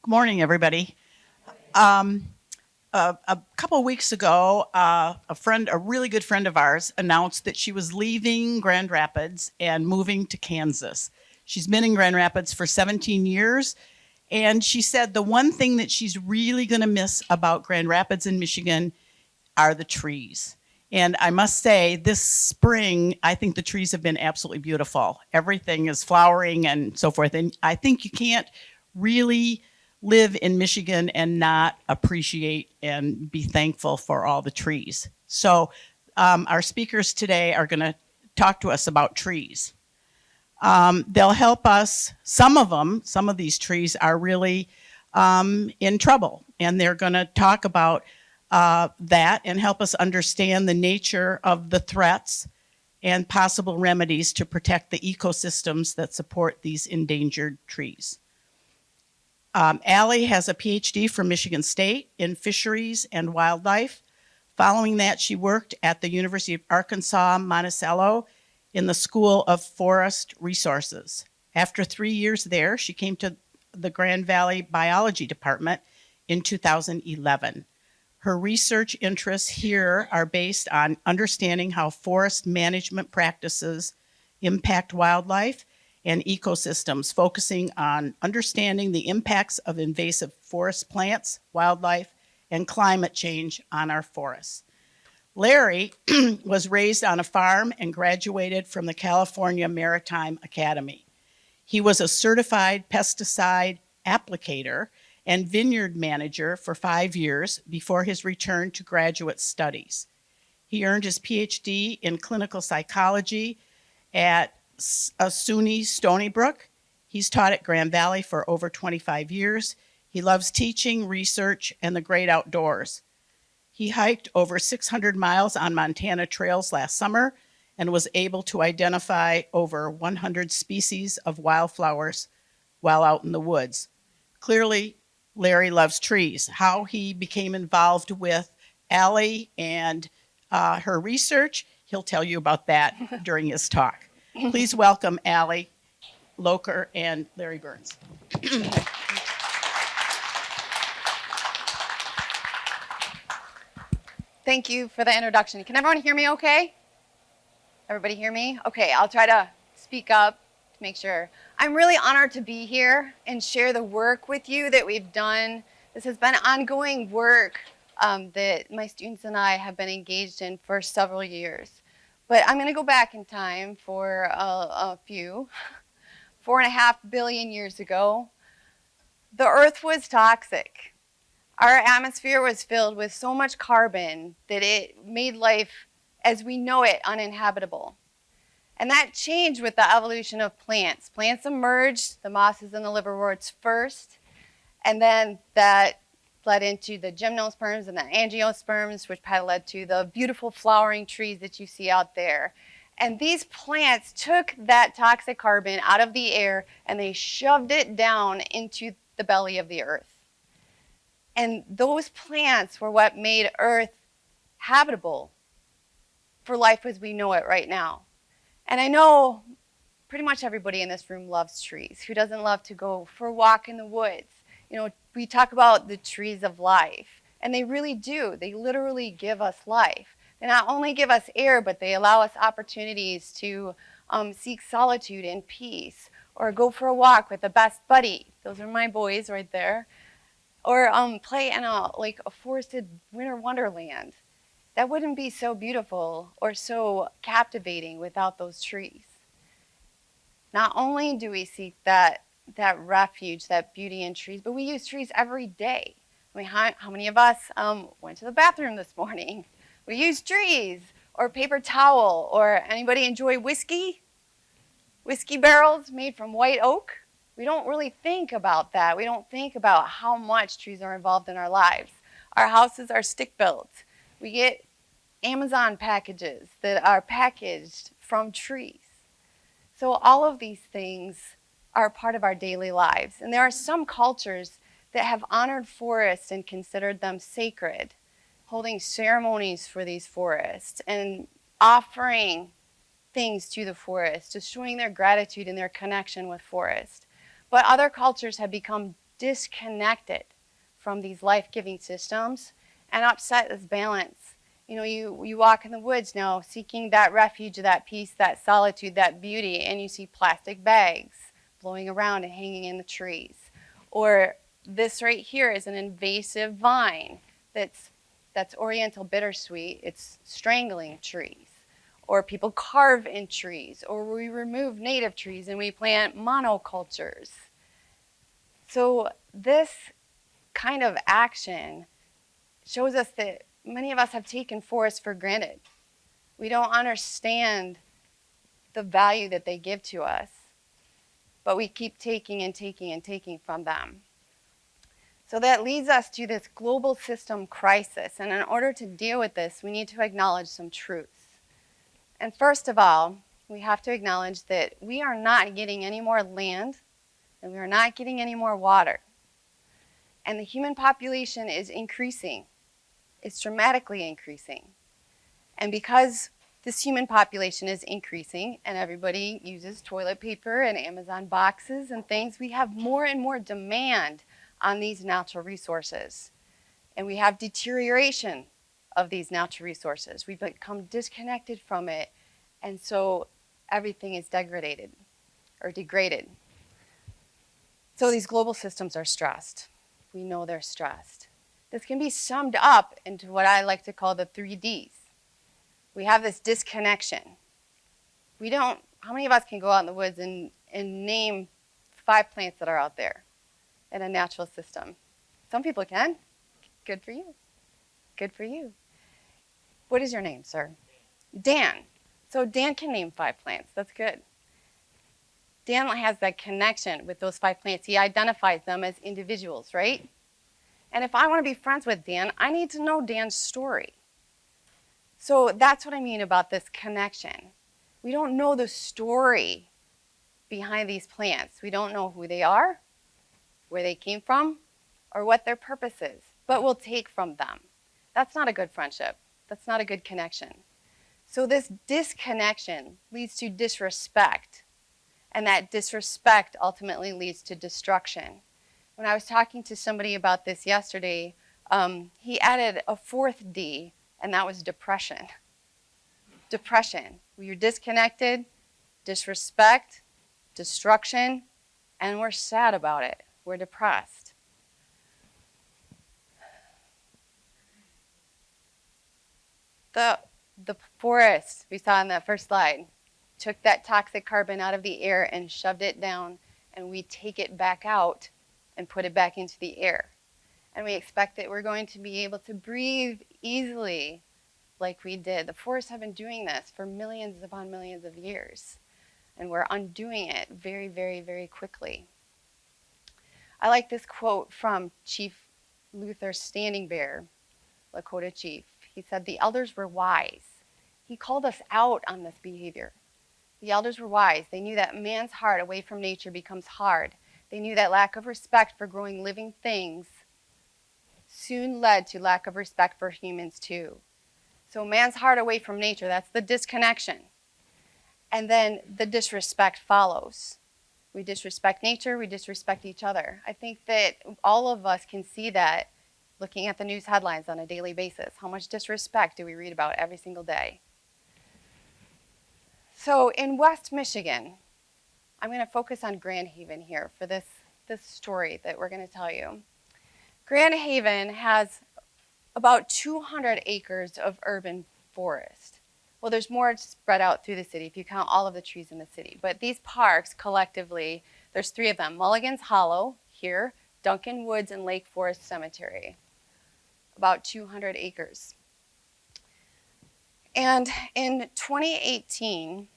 Good morning, everybody. Um, a couple of weeks ago, a really good friend of ours, announced that she was leaving Grand Rapids and moving to Kansas. She's been in Grand Rapids for 17 years, and she said the one thing that she's really going to miss about Grand Rapids in Michigan are the trees. And I must say, this spring, I think the trees have been absolutely beautiful. Everything is flowering and so forth. And I think you can't really live in Michigan and not appreciate and be thankful for all the trees. So, our speakers today are going to talk to us about trees. They'll help us. Some of these trees are really in trouble, and they're going to talk about that and help us understand the nature of the threats and possible remedies to protect the ecosystems that support these endangered trees. Allie has a PhD from Michigan State in fisheries and wildlife. Following that, she worked at the University of Arkansas, Monticello in the School of Forest Resources. After 3 years there, she came to the Grand Valley Biology Department in 2011. Her research interests here are based on understanding how forest management practices impact wildlife and ecosystems, focusing on understanding the impacts of invasive forest plants, wildlife, and climate change on our forests. Larry was raised on a farm and graduated from the California Maritime Academy. He was a certified pesticide applicator and vineyard manager for 5 years before his return to graduate studies. He earned his PhD in clinical psychology at SUNY Stony Brook. He's taught at Grand Valley for over 25 years. He loves teaching, research, and the great outdoors. He hiked over 600 miles on Montana trails last summer and was able to identify over 100 species of wildflowers while out in the woods. Clearly, Larry loves trees. How he became involved with Allie and her research, he'll tell you about that during his talk. Please welcome Allie Loker and Larry Burns. Thank you for the introduction. Can everyone hear me okay? Everybody hear me? Okay, I'll try to speak up to make sure. I'm really honored to be here and share the work with you that we've done. This has been ongoing work that my students and I have been engaged in for several years. But I'm going to go back in time for a few. 4.5 billion years ago, the Earth was toxic. Our atmosphere was filled with so much carbon that it made life as we know it uninhabitable. And that changed with the evolution of plants. Plants emerged, the mosses and the liverworts first, and then that led into the gymnosperms and the angiosperms, which led to the beautiful flowering trees that you see out there. And these plants took that toxic carbon out of the air and they shoved it down into the belly of the earth. And those plants were what made Earth habitable for life as we know it right now. And I know pretty much everybody in this room loves trees. Who doesn't love to go for a walk in the woods? You know, we talk about the trees of life, and they really do. They literally give us life. They not only give us air, but they allow us opportunities to seek solitude and peace, or go for a walk with the best buddy. Those are my boys right there. Or play in a forested winter wonderland. That wouldn't be so beautiful or so captivating without those trees. Not only do we seek that refuge, that beauty in trees, but we use trees every day. I mean, how many of us went to the bathroom this morning? We use trees, or paper towel, or anybody enjoy whiskey? Whiskey barrels made from white oak? We don't really think about that. We don't think about how much trees are involved in our lives. Our houses are stick-built. We get Amazon packages that are packaged from trees. So all of these things are part of our daily lives. And there are some cultures that have honored forests and considered them sacred, holding ceremonies for these forests and offering things to the forest, just showing their gratitude and their connection with forest. But other cultures have become disconnected from these life-giving systems and upset this balance. You walk in the woods now seeking that refuge, that peace, that solitude, that beauty, and you see plastic bags blowing around and hanging in the trees. Or this right here is an invasive vine that's oriental bittersweet. It's strangling trees. Or people carve in trees, or we remove native trees and we plant monocultures. So this kind of action shows us that many of us have taken forests for granted. We don't understand the value that they give to us, but we keep taking and taking and taking from them. So that leads us to this global system crisis. And in order to deal with this, we need to acknowledge some truths. And first of all, we have to acknowledge that we are not getting any more land and we are not getting any more water. And the human population is increasing. It's dramatically increasing. And because this human population is increasing and everybody uses toilet paper and Amazon boxes and things, we have more and more demand on these natural resources. And we have deterioration of these natural resources. We've become disconnected from it, and so everything is degraded. So these global systems are stressed. We know they're stressed. This can be summed up into what I like to call the 3Ds. We have this disconnection. How many of us can go out in the woods and name 5 plants that are out there in a natural system? Some people can. Good for you. Good for you. What is your name, sir? Dan. So Dan can name 5 plants. That's good. Dan has that connection with those 5 plants. He identifies them as individuals, right? And if I want to be friends with Dan, I need to know Dan's story. So that's what I mean about this connection. We don't know the story behind these plants. We don't know who they are, where they came from, or what their purpose is, but we'll take from them. That's not a good friendship. That's not a good connection. So this disconnection leads to disrespect, and that disrespect ultimately leads to destruction. When I was talking to somebody about this yesterday, he added a 4th D, and that was depression. Depression. We're disconnected, disrespect, destruction, and we're sad about it. We're depressed. The forest we saw in that first slide took that toxic carbon out of the air and shoved it down, and we take it back out and put it back into the air. And we expect that we're going to be able to breathe easily like we did. The forests have been doing this for millions upon millions of years, and we're undoing it very, very, very quickly. I like this quote from Chief Luther Standing Bear, Lakota chief. He said, "The elders were wise." He called us out on this behavior. The elders were wise. They knew that man's heart away from nature becomes hard. They knew that lack of respect for growing living things soon led to lack of respect for humans too. So man's heart away from nature, that's the disconnection. And then the disrespect follows. We disrespect nature, we disrespect each other. I think that all of us can see that looking at the news headlines on a daily basis. How much disrespect do we read about every single day? So in West Michigan, I'm going to focus on Grand Haven here for this story that we're going to tell you. Grand Haven has about 200 acres of urban forest. Well, there's more spread out through the city if you count all of the trees in the city. But these parks collectively, there's 3 of them. Mulligan's Hollow here, Duncan Woods, and Lake Forest Cemetery. About 200 acres. And in 2018,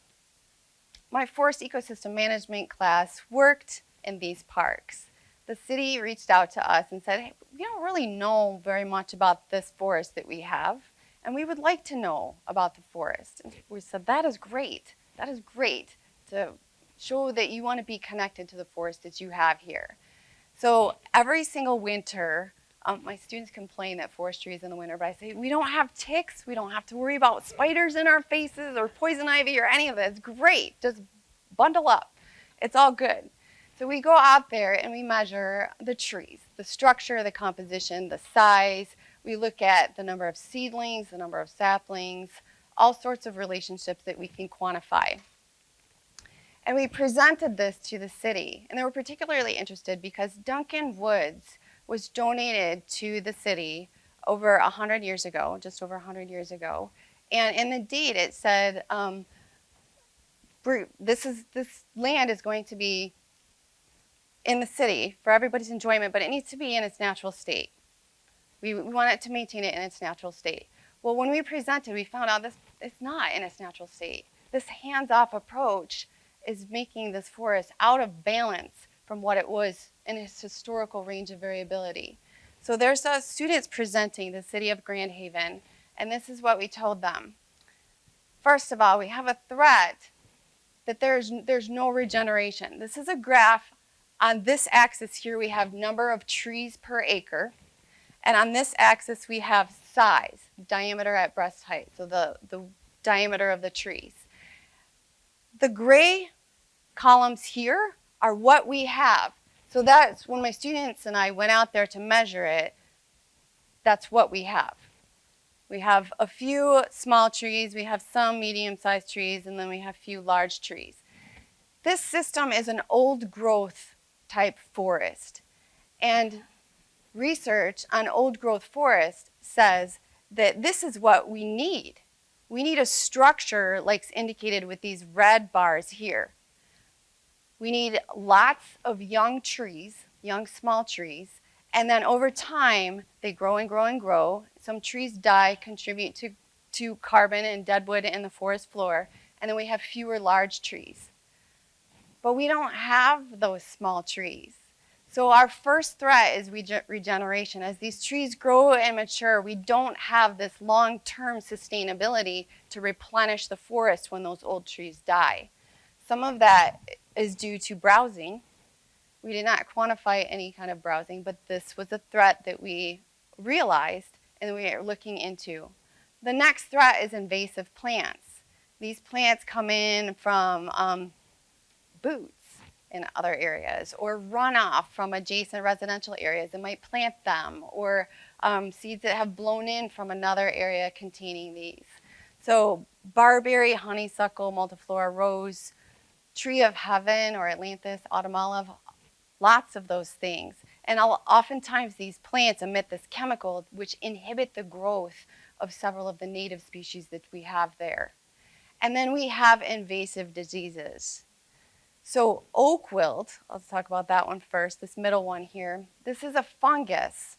my forest ecosystem management class worked in these parks. The city reached out to us and said, "Hey, we don't really know very much about this forest that we have, and we would like to know about the forest." And we said, that is great. That is great to show that you want to be connected to the forest that you have here. So every single winter, my students complain that forestry is in the winter, but I say, we don't have ticks. We don't have to worry about spiders in our faces or poison ivy or any of that. It's great. Just bundle up. It's all good. So we go out there and we measure the trees, the structure, the composition, the size. We look at the number of seedlings, the number of saplings, all sorts of relationships that we can quantify. And we presented this to the city, and they were particularly interested because Duncan Woods was donated to the city over 100 years ago, just over 100 years ago. And in the deed it said, this land is going to be in the city for everybody's enjoyment, but it needs to be in its natural state. We want it to maintain it in its natural state. Well, when we presented, we found out it's not in its natural state. This hands-off approach is making this forest out of balance from what it was in its historical range of variability. So there's students presenting the city of Grand Haven, and this is what we told them. First of all, we have a threat that there's no regeneration. This is a graph. On this axis here, we have number of trees per acre. And on this axis, we have size, diameter at breast height, so the diameter of the trees. The gray columns here are what we have. So that's when my students and I went out there to measure it, that's what we have. We have a few small trees, we have some medium-sized trees, and then we have a few large trees. This system is an old growth type forest. And research on old growth forest says that this is what we need. We need a structure like indicated with these red bars here. We need lots of young trees, young small trees, and then over time they grow and grow and grow. Some trees die, contribute to carbon and deadwood in the forest floor, and then we have fewer large trees. But we don't have those small trees. So our first threat is regeneration. As these trees grow and mature, we don't have this long-term sustainability to replenish the forest when those old trees die. Some of that is due to browsing. We did not quantify any kind of browsing, but this was a threat that we realized and we are looking into. The next threat is invasive plants. These plants come in from boots in other areas or runoff from adjacent residential areas that might plant them, or seeds that have blown in from another area containing these. So barberry, honeysuckle, multiflora, rose, tree of heaven or Atlantis, autumn olive, lots of those things. And oftentimes these plants emit this chemical which inhibit the growth of several of the native species that we have there. And then we have invasive diseases. So oak wilt, let's talk about that one first, this middle one here. This is a fungus,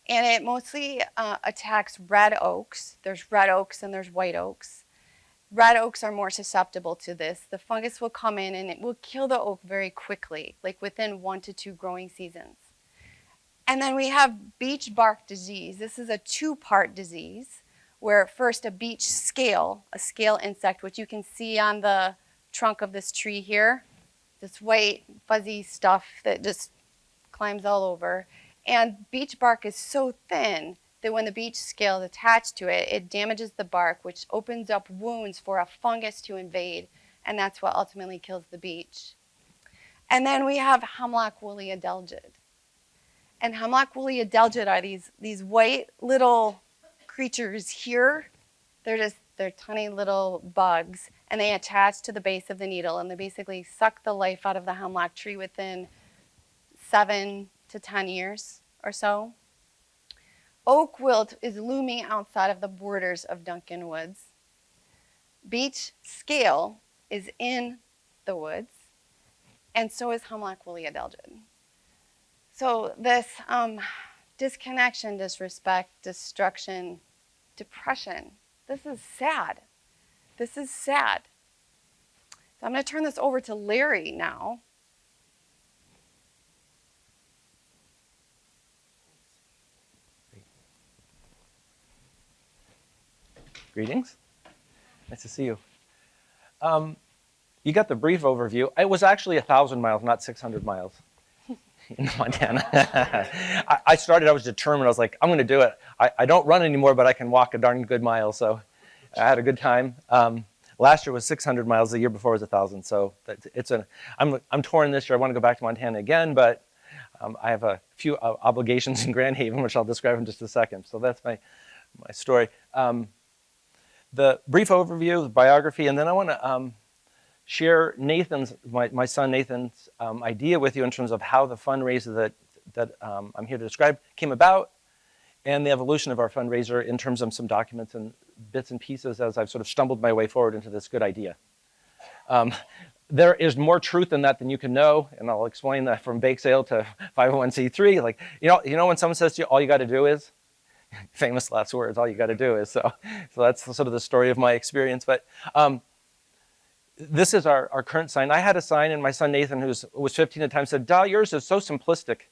and it mostly attacks red oaks. There's red oaks and there's white oaks. Red oaks are more susceptible to this. The fungus will come in and it will kill the oak very quickly, like within 1 to 2 growing seasons. And then we have beech bark disease. This is a 2-part disease where first a beech scale, a scale insect, which you can see on the trunk of this tree here, this white fuzzy stuff that just climbs all over. And beech bark is so thin that when the beech scale is attached to it, it damages the bark, which opens up wounds for a fungus to invade, and that's what ultimately kills the beech. And then we have hemlock woolly adelgid. And hemlock woolly adelgid are these white little creatures here. They're tiny little bugs, and they attach to the base of the needle, and they basically suck the life out of the hemlock tree within 7 to 10 years or so. Oak wilt is looming outside of the borders of Duncan Woods. Beech scale is in the woods, and so is hemlock woolly adelgid. So this disconnection, disrespect, destruction, depression, this is sad. This is sad. So I'm going to turn this over to Larry now. Greetings. Nice to see you. You got the brief overview. It was actually 1,000 miles, not 600 miles in Montana. I was determined. I was like, I'm going to do it. I don't run anymore, but I can walk a darn good mile. So I had a good time. Last year was 600 miles. The year before was 1,000. So I'm torn this year. I want to go back to Montana again, but I have a few obligations in Grand Haven, which I'll describe in just a second. So that's my story. The brief overview, the biography, and then I want to share my son Nathan's idea with you in terms of how the fundraiser that I'm here to describe came about, and the evolution of our fundraiser in terms of some documents and bits and pieces as I've sort of stumbled my way forward into this good idea. There is more truth in that than you can know, and I'll explain that from bake sale to 501c3. Like, you know when someone says to you, all you got to do is, famous last words, all you got to do is. So that's sort of the story of my experience. But this is our current sign. I had a sign, and my son Nathan, who was 15 at the time, said, "Dad, yours is so simplistic.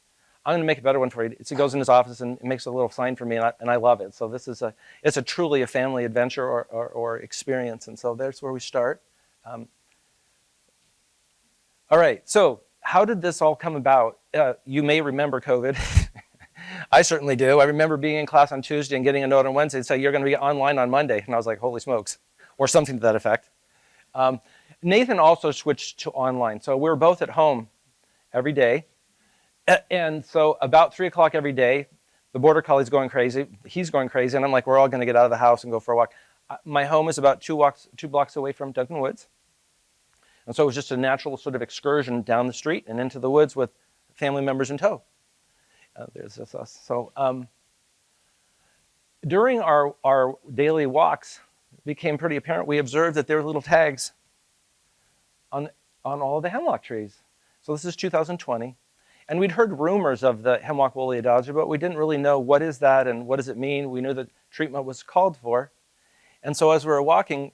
I'm going to make a better one for you." So he goes in his office and makes a little sign for me, and I love it. So this is it's truly a family adventure or experience, and so there's where we start. All right, so how did this all come about? You may remember COVID. I certainly do. I remember being in class on Tuesday and getting a note on Wednesday and say, "You're going to be online on Monday," and I was like, "Holy smokes," or something to that effect. Nathan also switched to online, so we were both at home every day. And so about 3 o'clock every day, the border collie's going crazy. He's going crazy, and I'm like, we're all going to get out of the house and go for a walk. My home is about 2 blocks away from Duncan Woods. And so it was just a natural sort of excursion down the street and into the woods with family members in tow. There's just us. So during our daily walks, it became pretty apparent. We observed that there were little tags on all of the hemlock trees. So this is 2020. And we'd heard rumors of the hemlock woolly adelgia, but we didn't really know what is that and what does it mean. We knew that treatment was called for. And so as we were walking,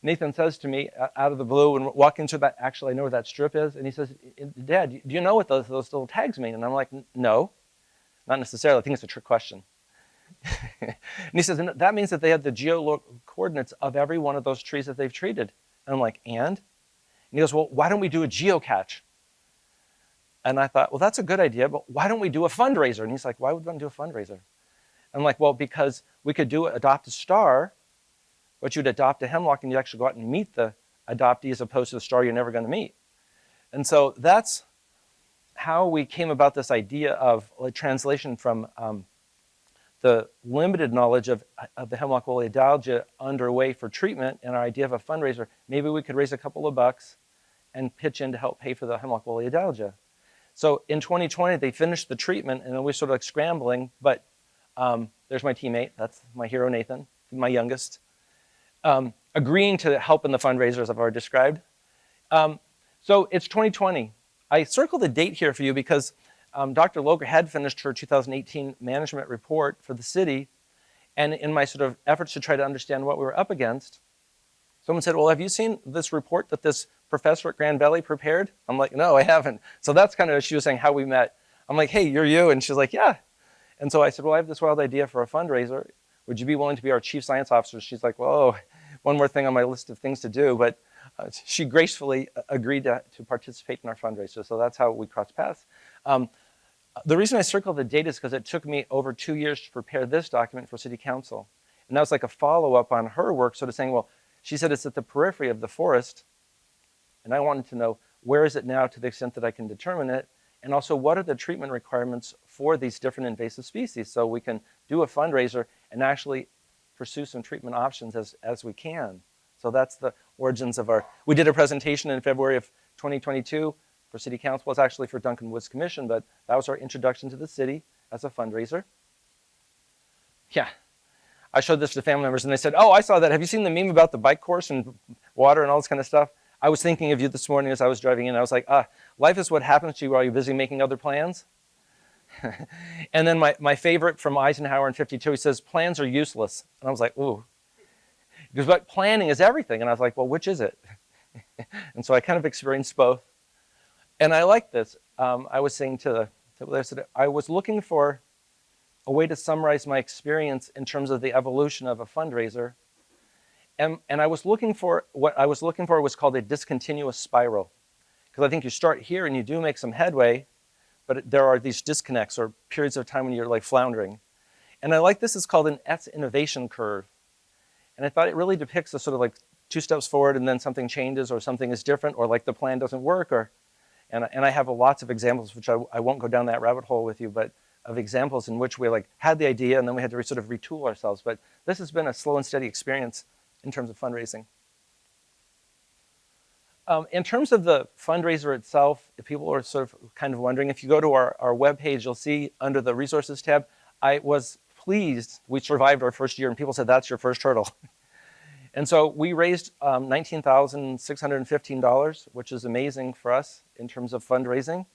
Nathan says to me out of the blue, and walking through that, actually I know where that strip is, and he says, "Dad, do you know what those little tags mean?" And I'm like, "No, not necessarily. I think it's a trick question." And he says, "That means that they have the geo-coordinates of every one of those trees that they've treated." And I'm like, And he goes, "Well, why don't we do a geocache?" And I thought, well, that's a good idea, but why don't we do a fundraiser? And he's like, "Why would one do a fundraiser?" I'm like, well, because we could adopt a star, but you'd adopt a hemlock and you'd actually go out and meet the adoptee as opposed to the star you're never going to meet. And so that's how we came about this idea of a translation from the limited knowledge of the hemlock woolly adelgia underway for treatment and our idea of a fundraiser. Maybe we could raise a couple of bucks and pitch in to help pay for the hemlock woolly adelgia. So in 2020, they finished the treatment, and then we sort of like scrambling, but there's my teammate, that's my hero Nathan, my youngest, agreeing to help in the fundraiser as I've already described. So it's 2020. I circled the date here for you because Dr. Loger had finished her 2018 management report for the city, and in my sort of efforts to try to understand what we were up against, someone said, "Well, have you seen this report that this professor at Grand Valley prepared?" I'm like, "No, I haven't." So that's kind of, she was saying how we met. I'm like, "Hey, you're you?" And she's like, "Yeah." And so I said, "Well, I have this wild idea for a fundraiser. Would you be willing to be our chief science officer?" She's like, "Whoa, one more thing on my list of things to do." But she gracefully agreed to participate in our fundraiser. So that's how we crossed paths. The reason I circled the date is because it took me over 2 years to prepare this document for city council. And that was like a follow-up on her work, sort of saying, well, she said it's at the periphery of the forest, and I wanted to know where is it now to the extent that I can determine it, and also what are the treatment requirements for these different invasive species so we can do a fundraiser and actually pursue some treatment options as we can. So that's the origins of we did a presentation in February of 2022 for City Council. It's actually for Duncan Woods Commission, but that was our introduction to the city as a fundraiser. Yeah. I showed this to family members, and they said, "Oh, I saw that. Have you seen the meme about the bike course and water and all this kind of stuff?" I was thinking of you this morning as I was driving in. I was like, life is what happens to you while you're busy making other plans. And then my favorite from Eisenhower in 52, he says, "Plans are useless." And I was like, ooh. He goes, "But planning is everything." And I was like, well, which is it? And so I kind of experienced both. And I like this. I was saying I was looking for a way to summarize my experience in terms of the evolution of a fundraiser. And what I was looking for was called a discontinuous spiral. Because I think you start here and you do make some headway, but there are these disconnects or periods of time when you're like floundering. And I like this, it's called an S innovation curve. And I thought it really depicts a sort of like 2 steps forward and then something changes or something is different or like the plan doesn't work. And I have lots of examples, which I won't go down that rabbit hole with you, but of examples in which we like had the idea and then we had to sort of retool ourselves. But this has been a slow and steady experience in terms of fundraising. In terms of the fundraiser itself, if people are sort of kind of wondering, if you go to our webpage, you'll see under the resources tab, I was pleased we survived our first year, and people said, that's your first hurdle. And so we raised $19,615, which is amazing for us in terms of fundraising.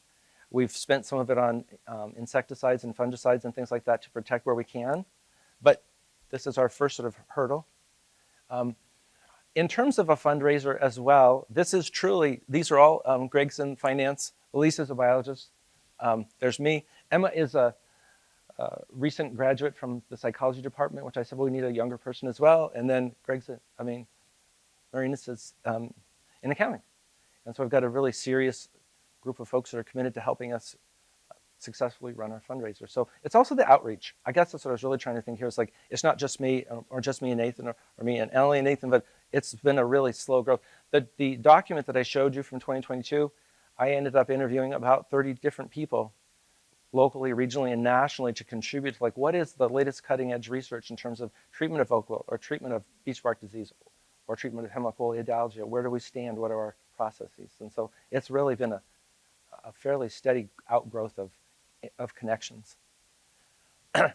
We've spent some of it on insecticides and fungicides and things like that to protect where we can. But this is our first sort of hurdle. In terms of a fundraiser as well, this is truly, these are all Greg's in finance. Elise is a biologist. There's me. Emma is a recent graduate from the psychology department, which I said, well, we need a younger person as well. And then Marinus is in accounting. And so I've got a really serious group of folks that are committed to helping us successfully run our fundraiser. So it's also the outreach. I guess that's what I was really trying to think here. It's like, it's not just me or just me and Nathan or me and Ellie and Nathan, but it's been a really slow growth. The document that I showed you from 2022, I ended up interviewing about 30 different people locally, regionally, and nationally to contribute to like, what is the latest cutting edge research in terms of treatment of oak wilt or treatment of beech bark disease or treatment of hemlock woolly adalgia? Where do we stand? What are our processes? And so it's really been a fairly steady outgrowth of connections. I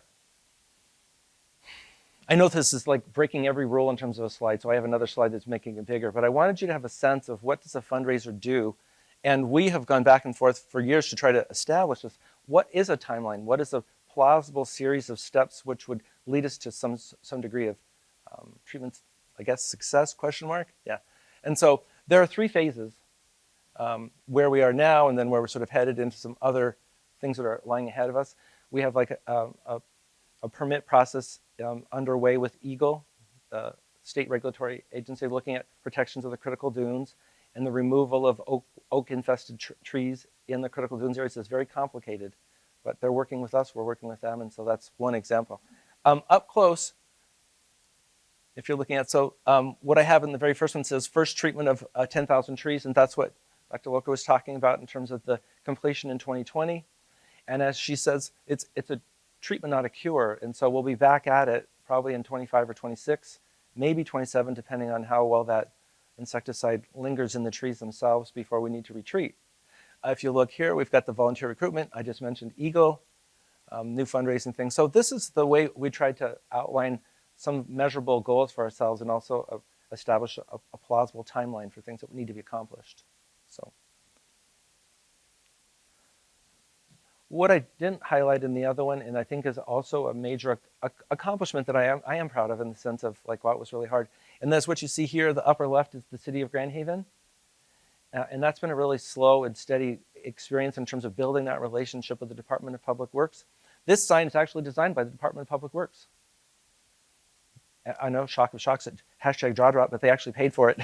know this is like breaking every rule in terms of a slide, so I have another slide that's making it bigger, but I wanted you to have a sense of what does a fundraiser do. And we have gone back and forth for years to try to establish this. What is a timeline? What is a plausible series of steps which would lead us to some degree of treatment, I guess, success, question mark? Yeah. And so there are 3 phases where we are now and then where we're sort of headed into some other things that are lying ahead of us. We have like a permit process underway with EGLE, the state regulatory agency, looking at protections of the critical dunes and the removal of oak-infested trees in the critical dunes areas. Is very complicated, but they're working with us, we're working with them, and so that's one example. Up close, if you're looking at, so what I have in the very first one says first treatment of 10,000 trees, and that's what Dr. Loca was talking about in terms of the completion in 2020. And as she says, it's a treatment, not a cure, and so we'll be back at it probably in 25 or 26, maybe 27, depending on how well that insecticide lingers in the trees themselves before we need to retreat. If you look here, we've got the volunteer recruitment. I just mentioned EGLE, new fundraising things. So this is the way we tried to outline some measurable goals for ourselves and also establish a plausible timeline for things that need to be accomplished. So what I didn't highlight in the other one, and I think is also a major accomplishment that I am proud of in the sense of like, wow, it was really hard. And that's what you see here. The upper left is the city of Grand Haven. And that's been a really slow and steady experience in terms of building that relationship with the Department of Public Works. This sign is actually designed by the Department of Public Works. I know, shock of shocks, hashtag jaw drop, but they actually paid for it.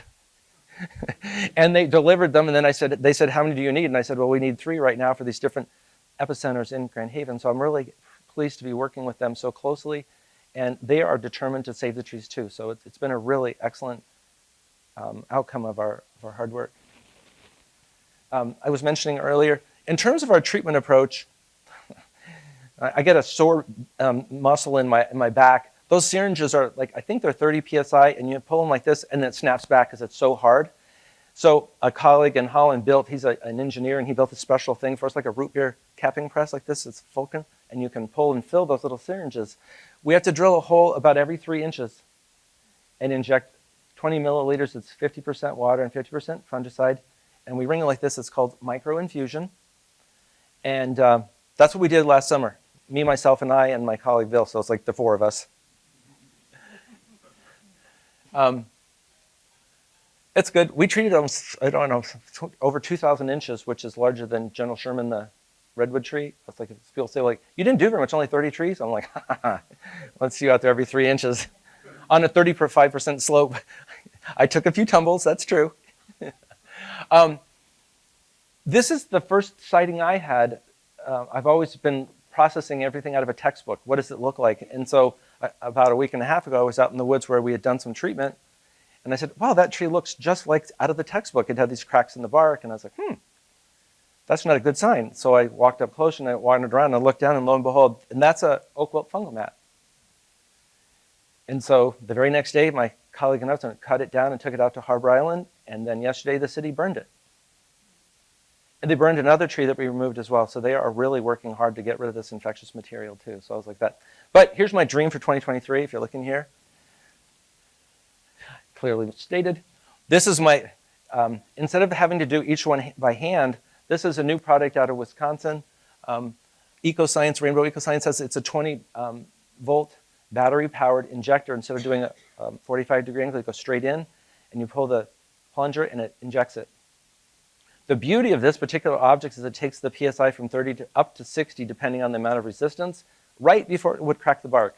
And they delivered them, and then they said, how many do you need? And I said, well, we need 3 right now for these different epicenters in Grand Haven. So I'm really pleased to be working with them so closely, and they are determined to save the trees too. So it's been a really excellent outcome of our hard work. I was mentioning earlier, in terms of our treatment approach, I get a sore muscle in my back. Those syringes are like, I think they're 30 PSI, and you pull them like this, and it snaps back because it's so hard. So a colleague in Holland he's an engineer, and he built a special thing for us, like a root beer capping press like this. It's Vulcan, and you can pull and fill those little syringes. We have to drill a hole about every 3 inches and inject 20 milliliters. It's 50% water and 50% fungicide. And we ring it like this. It's called microinfusion. And that's what we did last summer. Me, myself, and I, and my colleague Bill. So it's like the 4 of us. It's good. We treated almost, I don't know, over 2,000 inches, which is larger than General Sherman, the redwood tree. It's like, people say, like, you didn't do very much, only 30 trees? I'm like, let's see you out there every 3 inches. On a 35% slope. I took a few tumbles, that's true. This is the first sighting I had. I've always been processing everything out of a textbook. What does it look like? And so about a week and a half ago, I was out in the woods where we had done some treatment. And I said, wow, that tree looks just like out of the textbook. It had these cracks in the bark. And I was like, that's not a good sign. So I walked up close and I wandered around and I looked down and lo and behold, and that's a oak wilt fungal mat. And so the very next day, my colleague and I cut it down and took it out to Harbor Island. And then yesterday, the city burned it. And they burned another tree that we removed as well. So they are really working hard to get rid of this infectious material too. So I was like that. But here's my dream for 2023, if you're looking here. Clearly stated. This is my, instead of having to do each one by hand, this is a new product out of Wisconsin. EcoScience, Rainbow EcoScience says it's a 20 volt battery powered injector. Instead of doing a 45-degree angle, it goes straight in and you pull the plunger and it injects it. The beauty of this particular object is it takes the PSI from 30 to up to 60, depending on the amount of resistance, right before it would crack the bark.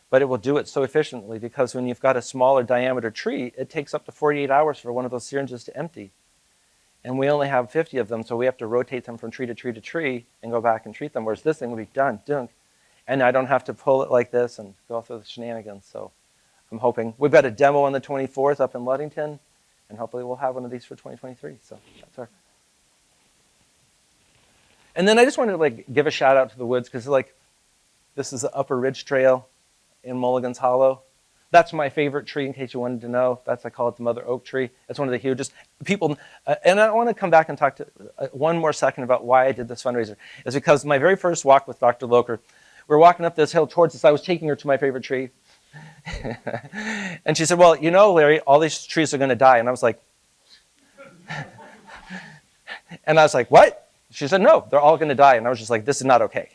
But it will do it so efficiently because when you've got a smaller diameter tree, it takes up to 48 hours for one of those syringes to empty. And we only have 50 of them, so we have to rotate them from tree to tree to tree and go back and treat them, whereas this thing would be done, dunk. And I don't have to pull it like this and go through the shenanigans. So I'm hoping. We've got a demo on the 24th up in Ludington, and hopefully we'll have one of these for 2023. So that's our. And then I just wanted to give a shout out to the woods because this is the Upper Ridge Trail in Mulligan's Hollow. That's my favorite tree, in case you wanted to know. I call it the mother oak tree. It's one of the hugest. People, and I want to come back and talk to one more second about why I did this fundraiser. Is because my very first walk with Dr. Loker, we're walking up this hill towards us. I was taking her to my favorite tree. And she said, well, you know, Larry, all these trees are going to die. And I was like, what? She said, no, they're all going to die. And I was just like, this is not okay.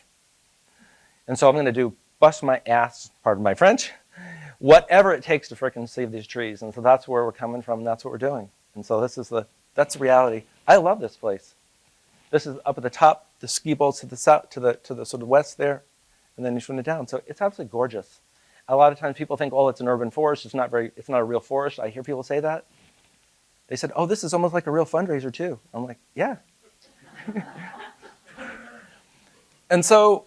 And so I'm going to bust my ass, pardon my French, whatever it takes to frickin' save these trees. And so that's where we're coming from. And that's what we're doing. And so that's the reality. I love this place. This is up at the top, the ski bolts to the south, to the sort of west there, and then you swing it down. So it's absolutely gorgeous. A lot of times people think, oh, it's an urban forest. It's not a real forest. I hear people say that. They said, oh, this is almost like a real fundraiser too. I'm like, yeah. And so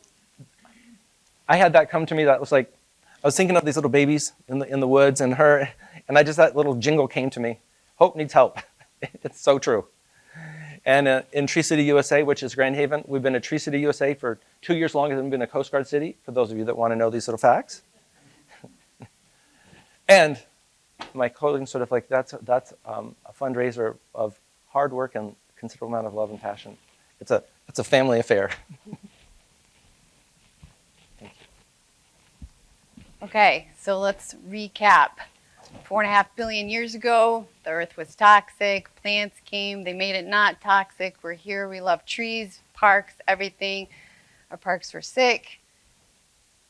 I had that come to me that was like, I was thinking of these little babies in the woods and that little jingle came to me. Hope needs help. It's so true. And in Tree City, USA, which is Grand Haven, we've been at Tree City, USA for 2 years longer than we've been a Coast Guard city, for those of you that want to know these little facts. And my clothing sort of that's a fundraiser of hard work and considerable amount of love and passion. It's a family affair. Okay, so let's recap. 4.5 billion years ago, the earth was toxic, plants came, they made it not toxic. We're here, we love trees, parks, everything. Our parks were sick.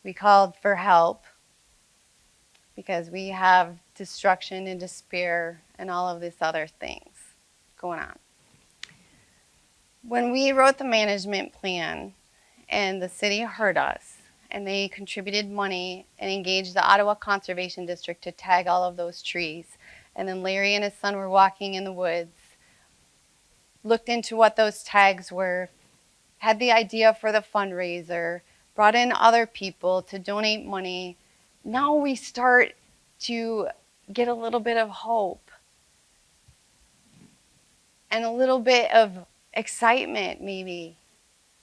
We called for help because we have destruction and despair and all of these other things going on. When we wrote the management plan and the city heard us, and they contributed money and engaged the Ottawa Conservation District to tag all of those trees. And then Larry and his son were walking in the woods, looked into what those tags were, had the idea for the fundraiser, brought in other people to donate money. Now we start to get a little bit of hope and a little bit of excitement, maybe.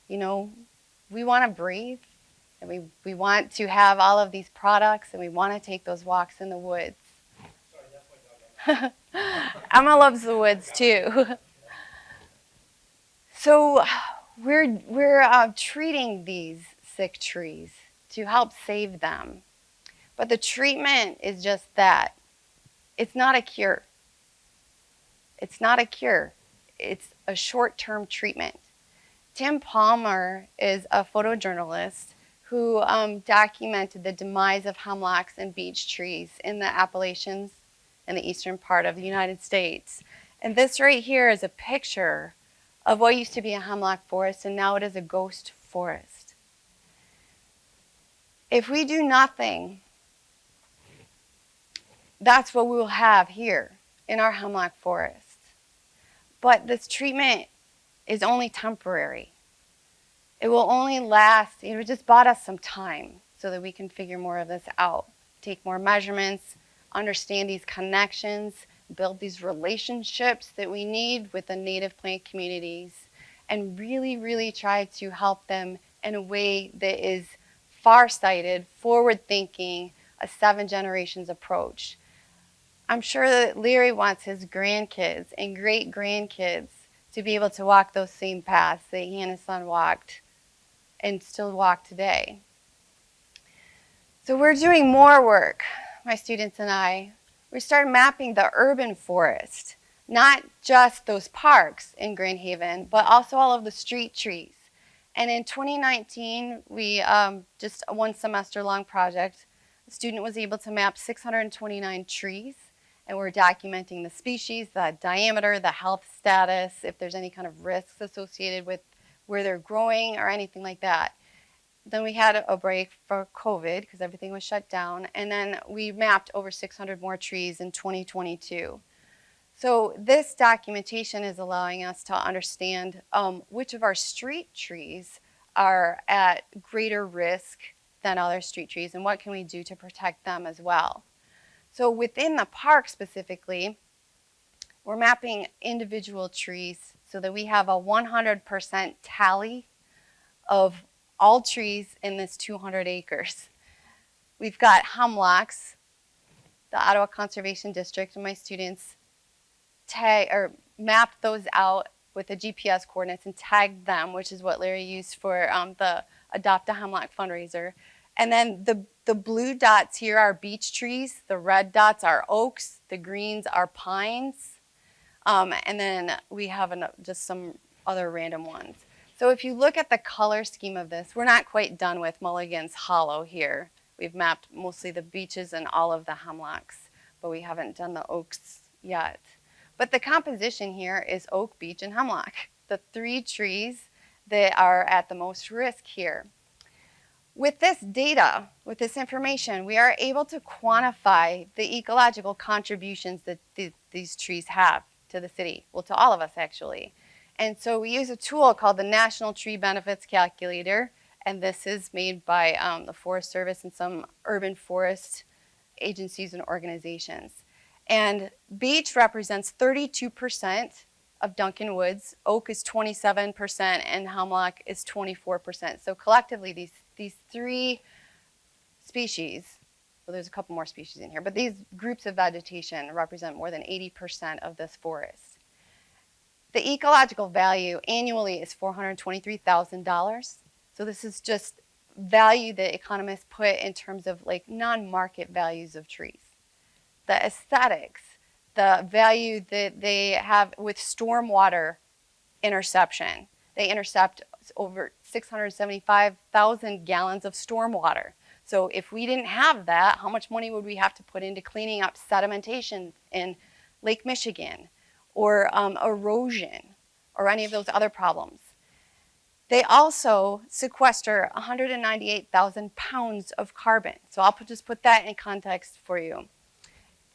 You know, we want to breathe. And we want to have all of these products, and we want to take those walks in the woods. Sorry, that's my dog. Emma loves the woods too. So we're treating these sick trees to help save them. But the treatment is just that. It's not a cure. It's not a cure. It's a short-term treatment. Tim Palmer is a photojournalist who documented the demise of hemlocks and beech trees in the Appalachians in the eastern part of the United States. And this right here is a picture of what used to be a hemlock forest, and now it is a ghost forest. If we do nothing, that's what we will have here in our hemlock forest. But this treatment is only temporary. It will only last, it just bought us some time so that we can figure more of this out, take more measurements, understand these connections, build these relationships that we need with the native plant communities, and really, really try to help them in a way that is far-sighted, forward-thinking, a 7 generations approach. I'm sure that Larry wants his grandkids and great-grandkids to be able to walk those same paths that he and his son walked and still walk today. So we're doing more work, my students and I. We started mapping the urban forest, not just those parks in Grand Haven, but also all of the street trees. And in 2019, we just a 1 semester long project, the student was able to map 629 trees, and we're documenting the species, the diameter, the health status, if there's any kind of risks associated with where they're growing or anything like that. Then we had a break for COVID because everything was shut down, and then we mapped over 600 more trees in 2022. So this documentation is allowing us to understand which of our street trees are at greater risk than other street trees, and what can we do to protect them as well. So within the park specifically, we're mapping individual trees so that we have a 100% tally of all trees in this 200 acres. We've got hemlocks, the Ottawa Conservation District, and my students mapped those out with the GPS coordinates and tagged them, which is what Larry used for the Adopt a Hemlock fundraiser. And then the blue dots here are beech trees, the red dots are oaks, the greens are pines, and then we have just some other random ones. So if you look at the color scheme of this, we're not quite done with Mulligan's Hollow here. We've mapped mostly the beeches and all of the hemlocks, but we haven't done the oaks yet. But the composition here is oak, beech, and hemlock, the 3 trees that are at the most risk here. With this data, with this information, we are able to quantify the ecological contributions that these trees have to the city, well, to all of us actually. And so we use a tool called the National Tree Benefits Calculator, and this is made by the Forest Service and some urban forest agencies and organizations. And beech represents 32% of Duncan Woods, oak is 27%, and hemlock is 24%. So collectively, these 3 species, well, there's a couple more species in here, but these groups of vegetation represent more than 80% of this forest. The ecological value annually is $423,000. So this is just value that economists put in terms of like non-market values of trees. The aesthetics, the value that they have with stormwater interception. They intercept over 675,000 gallons of stormwater. So if we didn't have that, how much money would we have to put into cleaning up sedimentation in Lake Michigan or erosion or any of those other problems? They also sequester 198,000 pounds of carbon. So I'll just put that in context for you.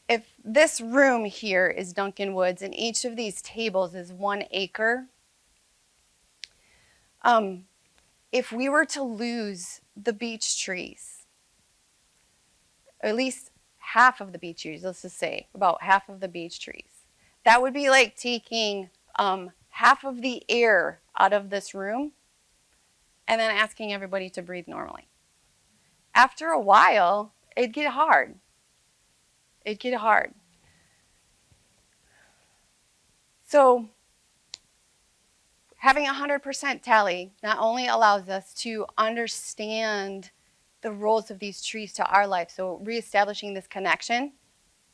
If this room here is Duncan Woods and each of these tables is 1 acre, if we were to lose the beech trees, or at least half of the beech trees, let's just say about half of the beech trees, that would be like taking half of the air out of this room and then asking everybody to breathe normally. After a while, it'd get hard. It'd get hard. So having a 100% tally not only allows us to understand the roles of these trees to our life, so reestablishing this connection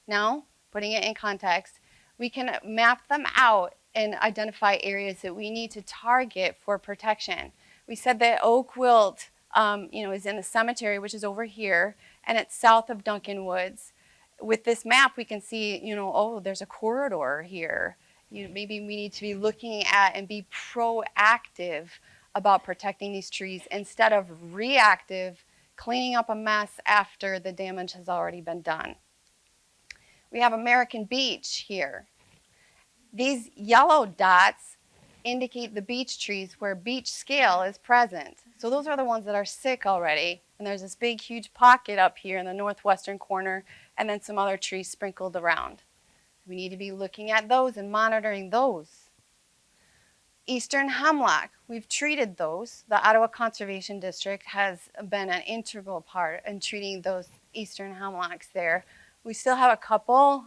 now, putting it in context, we can map them out and identify areas that we need to target for protection. We said that oak wilt is in the cemetery, which is over here, and it's south of Duncan Woods. With this map, we can see, oh, there's a corridor here. Maybe we need to be looking at and be proactive about protecting these trees instead of reactive, cleaning up a mess after the damage has already been done. We have American beech here. These yellow dots indicate the beech trees where beech scale is present. So those are the ones that are sick already. And there's this big, huge pocket up here in the northwestern corner, and then some other trees sprinkled around. We need to be looking at those and monitoring those. Eastern hemlock, we've treated those. The Ottawa Conservation District has been an integral part in treating those eastern hemlocks there. We still have a couple.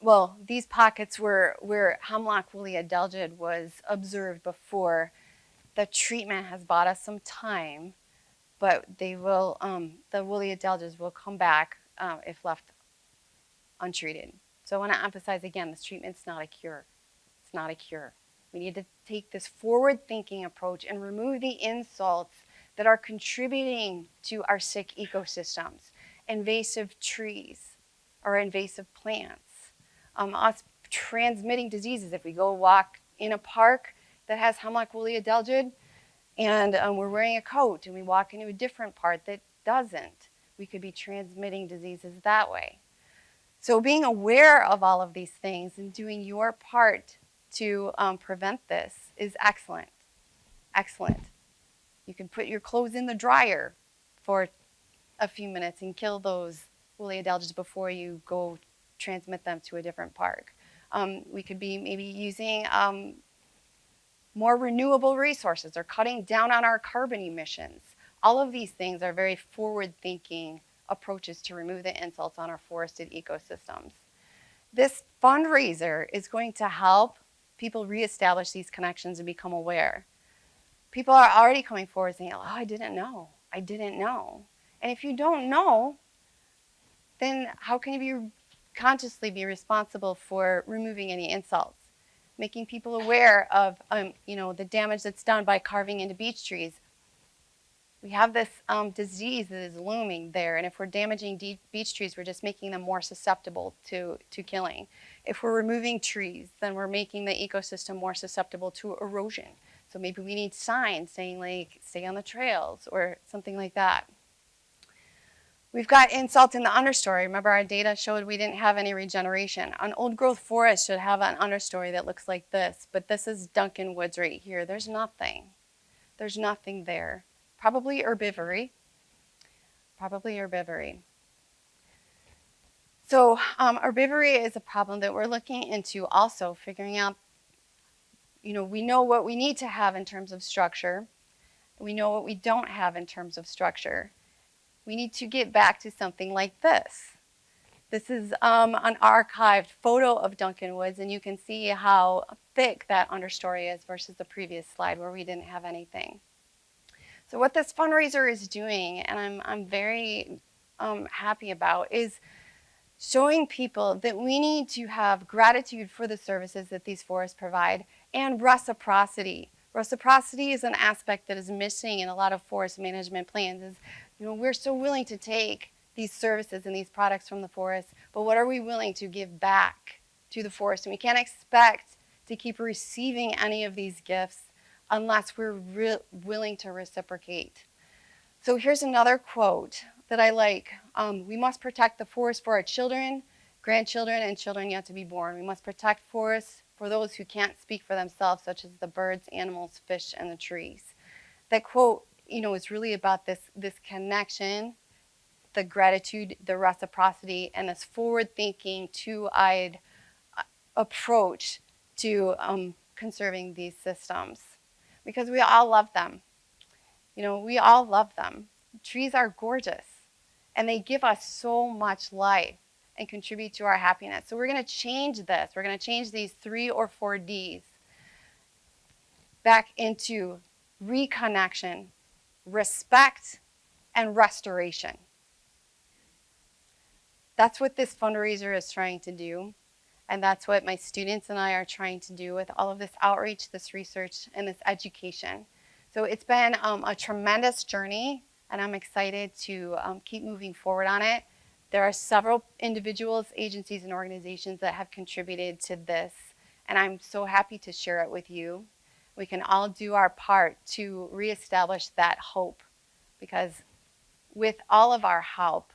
Well, these pockets where hemlock woolly adelgid was observed before. The treatment has bought us some time, but they will, the woolly adelgids will come back if left untreated. So I want to emphasize again, this treatment's not a cure. It's not a cure. We need to take this forward-thinking approach and remove the insults that are contributing to our sick ecosystems. Invasive trees or invasive plants. Us transmitting diseases. If we go walk in a park that has hemlock woolly adelgid and we're wearing a coat and we walk into a different part that doesn't, we could be transmitting diseases that way. So being aware of all of these things and doing your part to prevent this is excellent. Excellent. You can put your clothes in the dryer for a few minutes and kill those woolly adelgids before you go transmit them to a different park. We could be maybe using more renewable resources or cutting down on our carbon emissions. All of these things are very forward-thinking approaches to remove the insults on our forested ecosystems. This fundraiser is going to help people reestablish these connections and become aware. People are already coming forward saying, oh, I didn't know. I didn't know. And if you don't know, then how can you consciously be responsible for removing any insults? Making people aware of the damage that's done by carving into beech trees. We have this disease that is looming there, and if we're damaging beech trees, we're just making them more susceptible to killing. If we're removing trees, then we're making the ecosystem more susceptible to erosion. So maybe we need signs saying, like, stay on the trails or something like that. We've got insult in the understory. Remember, our data showed we didn't have any regeneration. An old growth forest should have an understory that looks like this, but this is Duncan Woods right here. There's nothing. There's nothing there. Probably herbivory. Probably herbivory. So herbivory is a problem that we're looking into also, figuring out, we know what we need to have in terms of structure. We know what we don't have in terms of structure. We need to get back to something like this. This is an archived photo of Duncan Woods, and you can see how thick that understory is versus the previous slide where we didn't have anything. So what this fundraiser is doing, and I'm very happy about, is showing people that we need to have gratitude for the services that these forests provide and reciprocity. Reciprocity is an aspect that is missing in a lot of forest management plans. We're so willing to take these services and these products from the forest, but what are we willing to give back to the forest? And we can't expect to keep receiving any of these gifts unless we're willing to reciprocate. So here's another quote that I like. We must protect the forest for our children, grandchildren, and children yet to be born. We must protect forests for those who can't speak for themselves, such as the birds, animals, fish, and the trees. That quote, is really about this connection, the gratitude, the reciprocity, and this forward-thinking, two-eyed approach to conserving these systems. Because we all love them. We all love them. Trees are gorgeous, and they give us so much life and contribute to our happiness. So we're going to change this. We're going to change these 3 or 4 Ds back into reconnection, respect, and restoration. That's what this fundraiser is trying to do. And that's what my students and I are trying to do with all of this outreach, this research, and this education. So it's been a tremendous journey, and I'm excited to keep moving forward on it. There are several individuals, agencies, and organizations that have contributed to this, and I'm so happy to share it with you. We can all do our part to reestablish that hope, because with all of our help,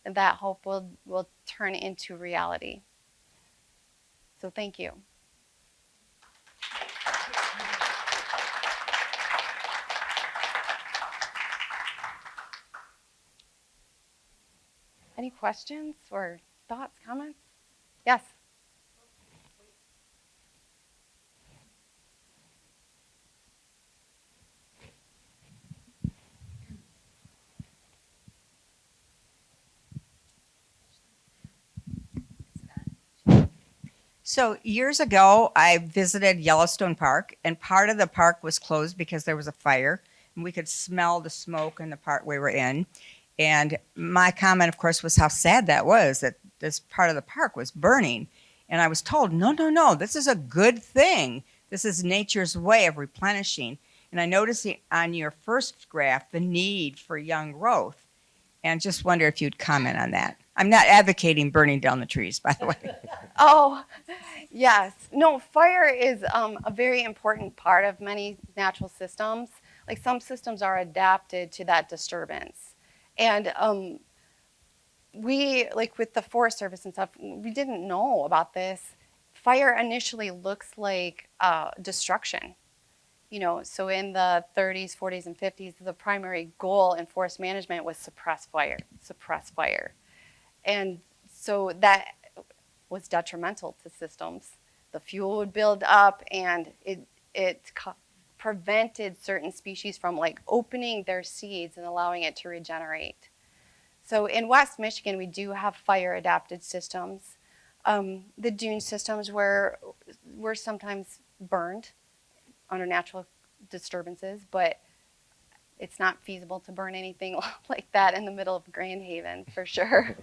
that hope will turn into reality. So thank you. Any questions or thoughts, comments? Yes. So years ago, I visited Yellowstone Park, and part of the park was closed because there was a fire, and we could smell the smoke in the part we were in. And my comment, of course, was how sad that was that this part of the park was burning. And I was told, no, no, no, this is a good thing. This is nature's way of replenishing. And I noticed on your first graph the need for young growth, and just wonder if you'd comment on that. I'm not advocating burning down the trees, by the way. Oh, yes. No, fire is a very important part of many natural systems. Like some systems are adapted to that disturbance. And we, like with the Forest Service and stuff, we didn't know about this. Fire initially looks like destruction. You know, so in the 30s, 40s, and 50s, the primary goal in forest management was suppress fire, suppress fire. And so that was detrimental to systems. The fuel would build up, and it prevented certain species from like opening their seeds and allowing it to regenerate. So in West Michigan, we do have fire adapted systems. The dune systems were sometimes burned under natural disturbances, but it's not feasible to burn anything like that in the middle of Grand Haven, for sure.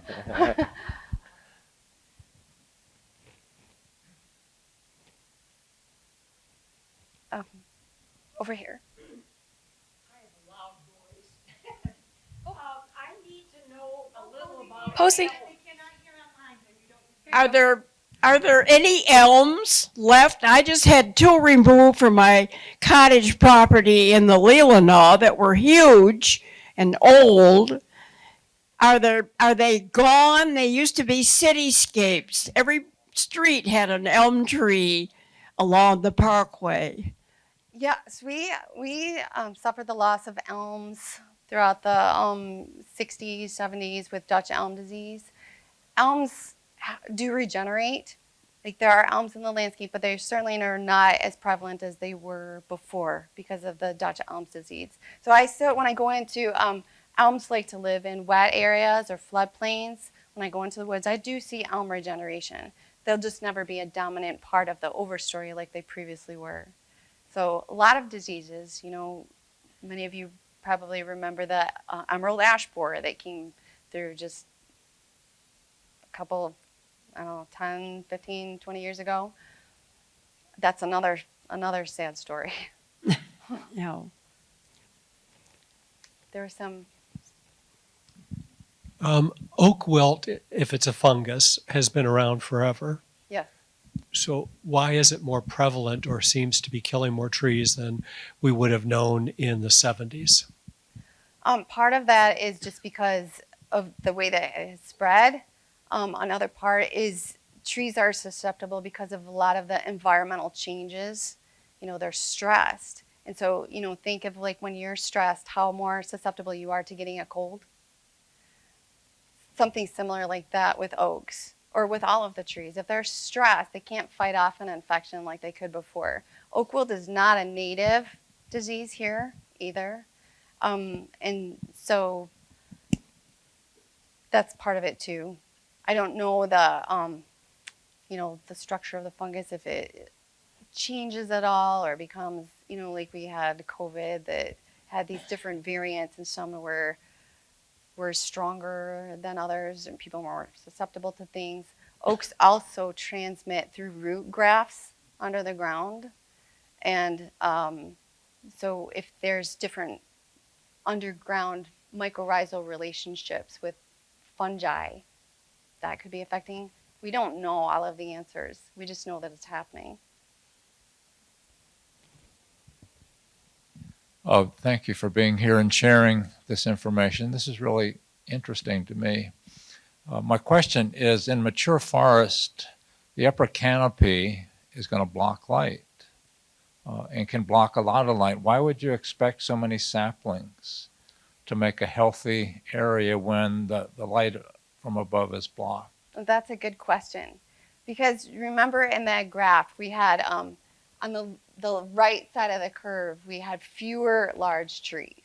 Over here. I have a loud voice. I need to know a little about. Posey. Are there any elms left? I just had two removed from my cottage property in the Leelanau that were huge and old. Are they gone? They used to be cityscapes. Every street had an elm tree along the parkway. Yes, we suffered the loss of elms throughout the 60s, 70s with Dutch elm disease. Elms do regenerate. Like there are elms in the landscape, but they certainly are not as prevalent as they were before because of the Dutch elm disease. So when I go into elms like to live in wet areas or floodplains. When I go into the woods, I do see elm regeneration. They'll just never be a dominant part of the overstory like they previously were. So a lot of diseases, you know, many of you probably remember the emerald ash borer that came through just a couple, I don't know, 10, 15, 20 years ago. That's another sad story. No. There were some. Oak wilt, if it's a fungus, has been around forever. Yes. So why is it more prevalent or seems to be killing more trees than we would have known in the 70s? Part of that is just because of the way that it has spread. Another part is trees are susceptible because of a lot of the environmental changes. You know, they're stressed. And so, you know, think of like when you're stressed, how more susceptible you are to getting a cold. Something similar like that with oaks or with all of the trees. If they're stressed, they can't fight off an infection like they could before. Oak wilt is not a native disease here either. And so that's part of it too. I don't know the, you know, the structure of the fungus, if it changes at all or becomes, you know, like we had COVID that had these different variants and some were stronger than others and people were more susceptible to things. Oaks also transmit through root grafts under the ground. And so if there's different underground mycorrhizal relationships with fungi, that could be affecting. We don't know all of the answers. We just know that it's happening. Oh, thank you for being here and sharing this information. This is really interesting to me. My question is, in mature forest, the upper canopy is going to block light and can block a lot of light. Why would you expect so many saplings to make a healthy area when the light from above is blocked? That's a good question. Because remember in that graph, we had on the right side of the curve, we had fewer large trees.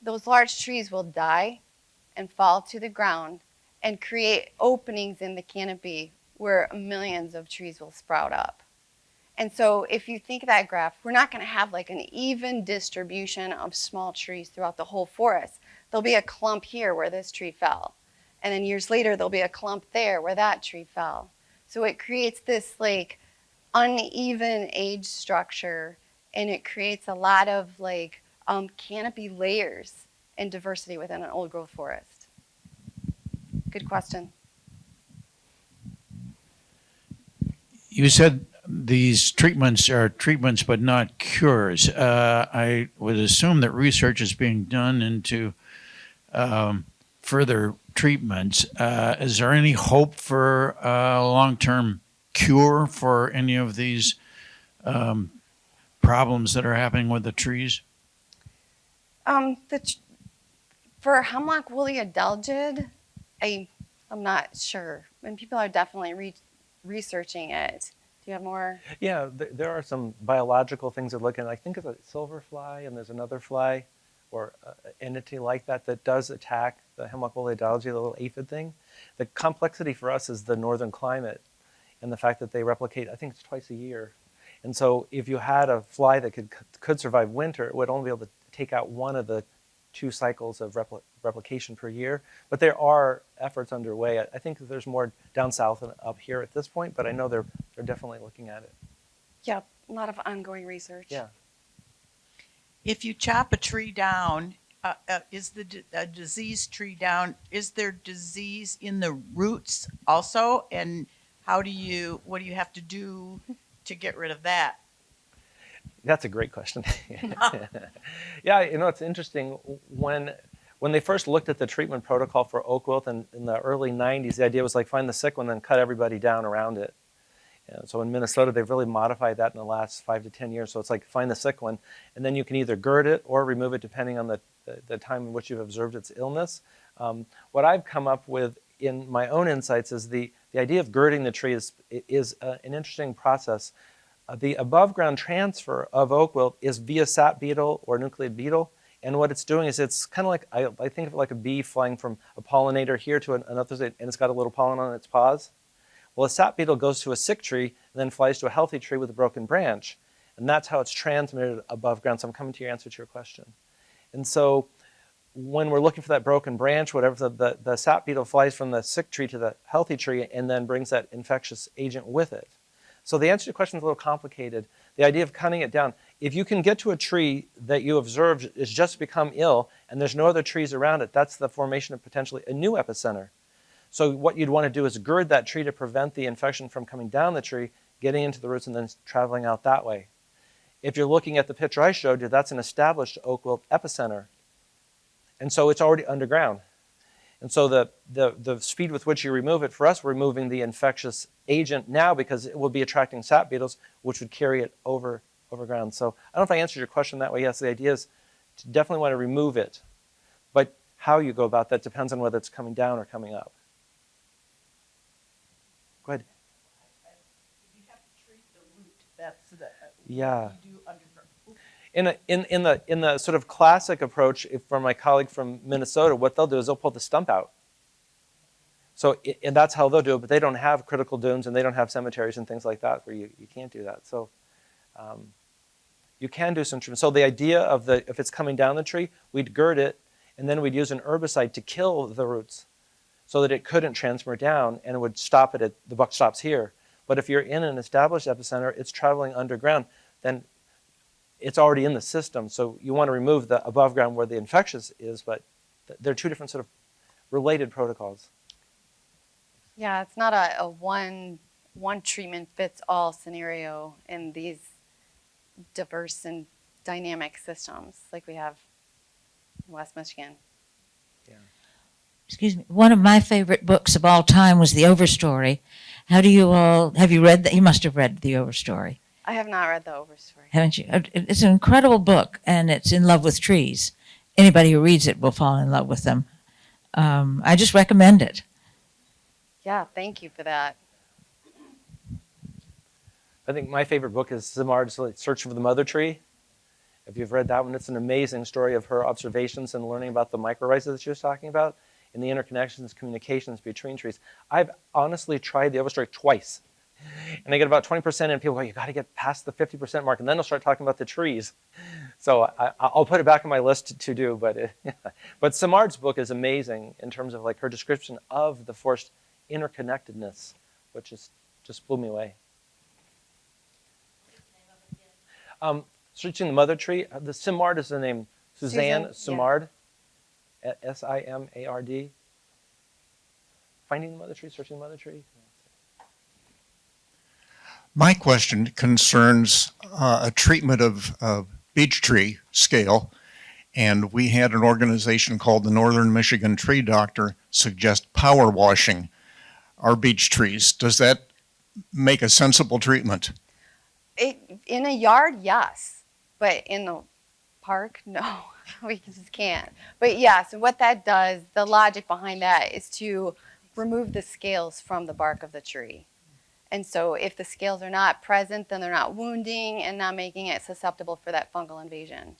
Those large trees will die and fall to the ground and create openings in the canopy where millions of trees will sprout up. And so if you think of that graph, we're not going to have like an even distribution of small trees throughout the whole forest. There'll be a clump here where this tree fell. And then years later, there'll be a clump there where that tree fell. So it creates this like uneven age structure, and it creates a lot of like canopy layers and diversity within an old growth forest. Good question. You said these treatments are treatments but not cures. I would assume that research is being done into further treatments. Is there any hope for a long-term cure for any of these problems that are happening with the trees? For hemlock woolly adelgid, I'm not sure. And people are definitely researching it. Do you have more? Yeah, there are some biological things to look at. I think of a silver fly, and there's another fly or entity like that that does attack the hemlock woolly adelgid, the little aphid thing. The complexity for us is the northern climate and the fact that they replicate, I think it's twice a year. And so if you had a fly that could survive winter, it would only be able to take out one of the 2 cycles of replication per year. But there are efforts underway. I think that there's more down south and up here at this point, but I know they're definitely looking at it. Yeah, a lot of ongoing research. Yeah. If you chop a tree down, is a diseased tree down, is there disease in the roots also? And what do you have to do to get rid of that? That's a great question. Yeah, it's interesting. When they first looked at the treatment protocol for oak wilt in the early 90s, the idea was like find the sick one, then cut everybody down around it. And so in Minnesota, they've really modified that in the last 5 to 10 years. So it's like find the sick one, and then you can either gird it or remove it depending on the time in which you've observed its illness. What I've come up with in my own insights is the idea of girding the tree is an interesting process. The above ground transfer of oak wilt is via sap beetle or nucleate beetle. And what it's doing is it's kind of like, I think of it like a bee flying from a pollinator here to another, and it's got a little pollen on its paws. Well, a sap beetle goes to a sick tree and then flies to a healthy tree with a broken branch. And that's how it's transmitted above ground. So I'm coming to your answer to your question. And so when we're looking for that broken branch, whatever, the sap beetle flies from the sick tree to the healthy tree and then brings that infectious agent with it. So the answer to your question is a little complicated. The idea of cutting it down, if you can get to a tree that you observed is just become ill and there's no other trees around it, that's the formation of potentially a new epicenter. So what you'd want to do is gird that tree to prevent the infection from coming down the tree, getting into the roots, and then traveling out that way. If you're looking at the picture I showed you, that's an established oak wilt epicenter. And so it's already underground. And so the speed with which you remove it, for us, we're removing the infectious agent now because it will be attracting sap beetles, which would carry it over ground. So I don't know if I answered your question that way. Yes, the idea is to definitely want to remove it. But how you go about that depends on whether it's coming down or coming up. Go ahead. You have to treat the root. That's the Yeah. you do underground. In the sort of classic approach, from my colleague from Minnesota, what they'll do is they'll pull the stump out. So and that's how they'll do it, but they don't have critical dunes and they don't have cemeteries and things like that where you can't do that. So you can do some treatment. So the idea of if it's coming down the tree, we'd gird it and then we'd use an herbicide to kill the roots so that it couldn't transfer down and it would stop it at the buck stops here. But if you're in an established epicenter, it's traveling underground, then it's already in the system. So you want to remove the above ground where the infectious is, but they're two different sort of related protocols. Yeah, it's not a one treatment fits all scenario in these diverse and dynamic systems like we have in West Michigan. Yeah. Excuse me. One of my favorite books of all time was The Overstory. Have you read that? You must have read The Overstory. I have not read the Overstory. Haven't you? It's an incredible book, and it's in love with trees. Anybody who reads it will fall in love with them. I just recommend it. Yeah, thank you for that. I think my favorite book is Simard's Search for the Mother Tree. If you've read that one, it's an amazing story of her observations and learning about the mycorrhizas that she was talking about and the interconnections, communications between trees. I've honestly tried the overstory twice. And I get about 20% and people go, you got to get past the 50% mark, and then they'll start talking about the trees. So I'll put it back on my list to do, but Simard's book is amazing in terms of like her description of the forest interconnectedness, which is just blew me away. Searching the Mother Tree. The Simard is the name. Suzanne Simard. Yeah. S-I-M-A-R-D. Finding the Mother Tree, Searching the Mother Tree. My question concerns a treatment of beech tree scale, and we had an organization called the Northern Michigan Tree Doctor suggest power washing our beech trees. Does that make a sensible treatment? In a yard, yes, but in the park, no, we just can't. But yeah, so what that does, the logic behind that is to remove the scales from the bark of the tree. And so if the scales are not present, then they're not wounding and not making it susceptible for that fungal invasion.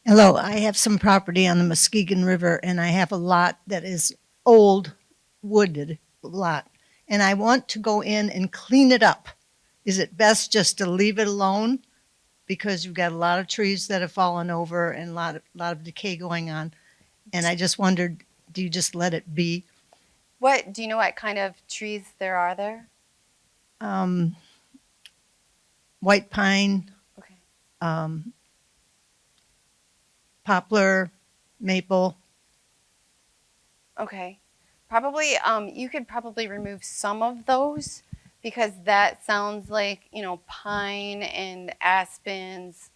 Hello, I have some property on the Muskegon River, and I have a lot that is old, wooded lot, and I want to go in and clean it up. Is it best just to leave it alone? Because you've got a lot of trees that have fallen over and a lot of decay going on. And I just wondered, do you just let it be? Do you know what kind of trees there are there? White pine, Okay. poplar, maple. Okay. Probably, you could probably remove some of those because that sounds like, pine and aspens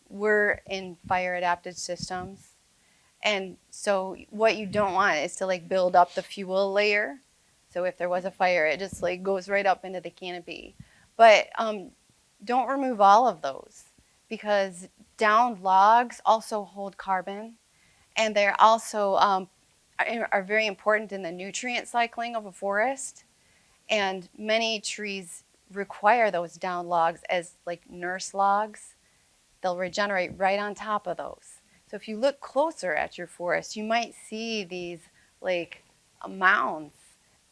were in fire adapted systems. And so what you don't want is to build up the fuel layer. So if there was a fire, it just goes right up into the canopy. But don't remove all of those because downed logs also hold carbon, and they're also are very important in the nutrient cycling of a forest. And many trees require those downed logs as nurse logs. They'll regenerate right on top of those. So if you look closer at your forest, you might see these mounds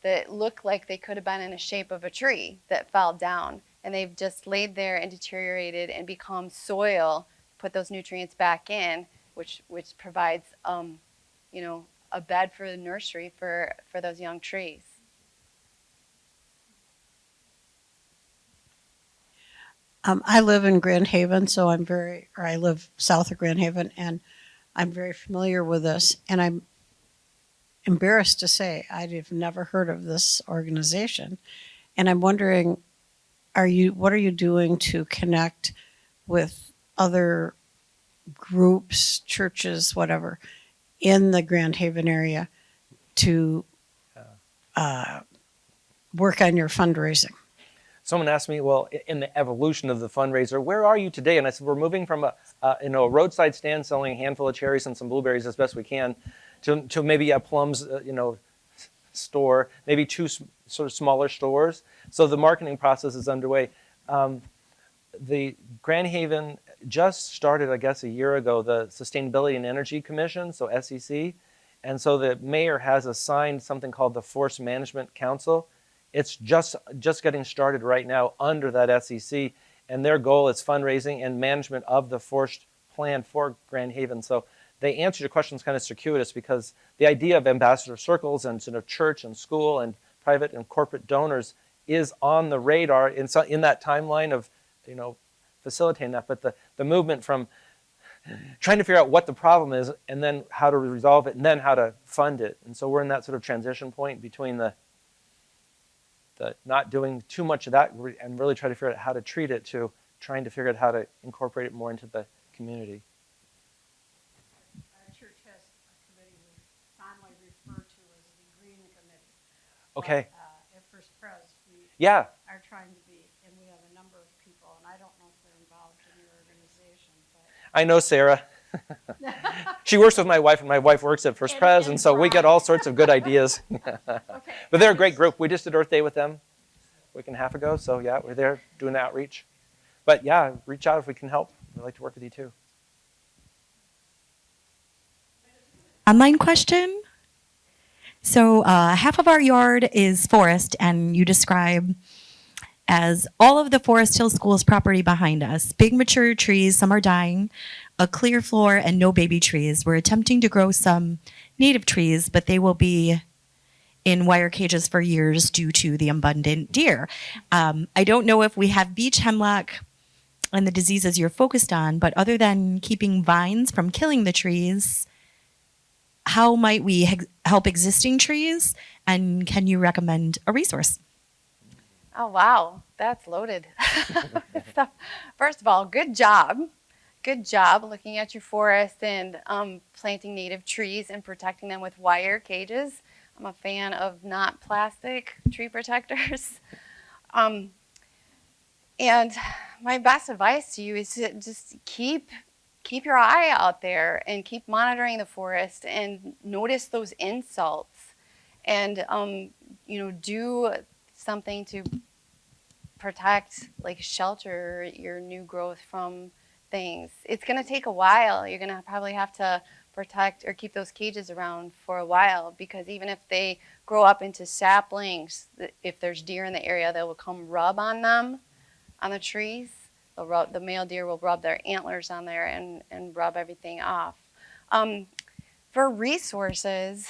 that look like they could have been in the shape of a tree that fell down, and they've just laid there and deteriorated and become soil, put those nutrients back in, which provides a bed for the nursery for those young trees. I live in Grand Haven, so I live south of Grand Haven, and I'm very familiar with this. And I'm embarrassed to say I've never heard of this organization. And I'm wondering, what are you doing to connect with other groups, churches, whatever, in the Grand Haven area to work on your fundraising? Someone asked me, well, in the evolution of the fundraiser, where are you today? And I said, we're moving from a roadside stand selling a handful of cherries and some blueberries as best we can to maybe a plums, store, maybe two sort of smaller stores. So the marketing process is underway. The Grand Haven just started, I guess, a year ago, the Sustainability and Energy Commission, so SEC. And so the mayor has assigned something called the Forest Management Council. It's just getting started right now under that SEC, and their goal is fundraising and management of the forest plan for Grand Haven. So they answered your questions kind of circuitous because the idea of ambassador circles and sort of church and school and private and corporate donors is on the radar in that timeline of facilitating that. But the movement from trying to figure out what the problem is and then how to resolve it and then how to fund it. And so we're in that sort of transition point between the not doing too much of that and really try to figure out how to treat it to trying to figure out how to incorporate it more into the community. Our church has a committee we fondly refer to as the Green Committee. Okay. But, at First Pres, we Yeah. are trying to be, and we have a number of people, and I don't know if they're involved in your organization. But I know Sarah. She works with my wife, and my wife works at First Pres, and so we get all sorts of good ideas. But they're a great group. We just did Earth Day with them a week and a half ago, so yeah, we're there doing the outreach. But yeah, reach out if we can help. We'd like to work with you too. Online question. So half of our yard is forest, and you describe as all of the Forest Hill Schools property behind us, big mature trees, some are dying, a clear floor, and no baby trees. We're attempting to grow some native trees, but they will be in wire cages for years due to the abundant deer. I don't know if we have beech hemlock and the diseases you're focused on, but other than keeping vines from killing the trees, how might we help existing trees, and can you recommend a resource? Oh, wow. That's loaded. So, first of all, good job. Good job looking at your forest and planting native trees and protecting them with wire cages. I'm a fan of not plastic tree protectors. And my best advice to you is to just keep your eye out there and keep monitoring the forest and notice those insults and do something to protect, like shelter your new growth from things. It's going to take a while. You're going to probably have to protect or keep those cages around for a while, because even if they grow up into saplings, if there's deer in the area, they will come rub on them, on the trees. The male deer will rub their antlers on there and rub everything off. For resources,